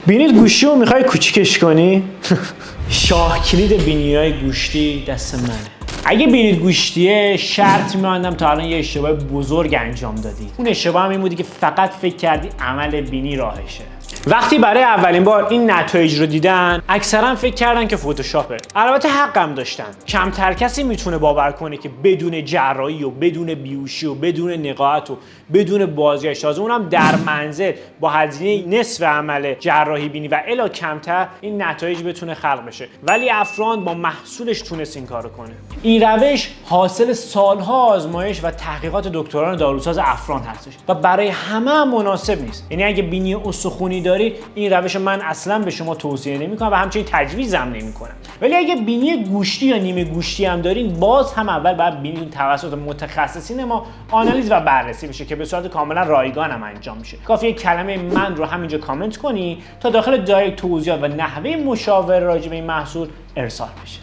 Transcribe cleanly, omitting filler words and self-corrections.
بینید گوشتی رو میخوای کوچیکش کنی؟ شاه کلید بینی‌های گوشتی دست منه. اگه بینید گوشتیه شرط می‌بندم تا الان یه اشتباه بزرگ انجام دادی. اون اشتباه هم این بودی که فقط فکر کردی عمل بینی راهشه. وقتی برای اولین بار این نتایج رو دیدن اکثرا فکر کردن که فتوشاپه. البته حقم داشتن. کمتر کسی میتونه باور کنه که بدون جراحی و بدون بیهوشی و بدون نقاهت و بدون بازگشت، تازه اونم در منزل با هزینه نصف عمل جراحی بینی و الی کمتر، این نتایج بتونه خلق بشه. ولی افران با محصولش تونست این کارو کنه. این روش حاصل سالها آزمایش و تحقیقات دکتران داروساز افران هستش و برای همه مناسب نیست. یعنی اگه بینی استخوانی داری، این روش من اصلا به شما توصیه نمی‌کنم و همچنین تجویزم نمی‌کنم. ولی اگه بینی گوشتی یا نیمه گوشتی هم دارین، باز هم اول باید بینی توسط متخصصین ما آنالیز و بررسی بشه که به صورت کاملا رایگان هم انجام میشه. کافیه کلمه من رو همینجا کامنت کنی تا داخل دایرکت توضیحات و نحوه مشاوره راجع به این محصول ارسال بشه.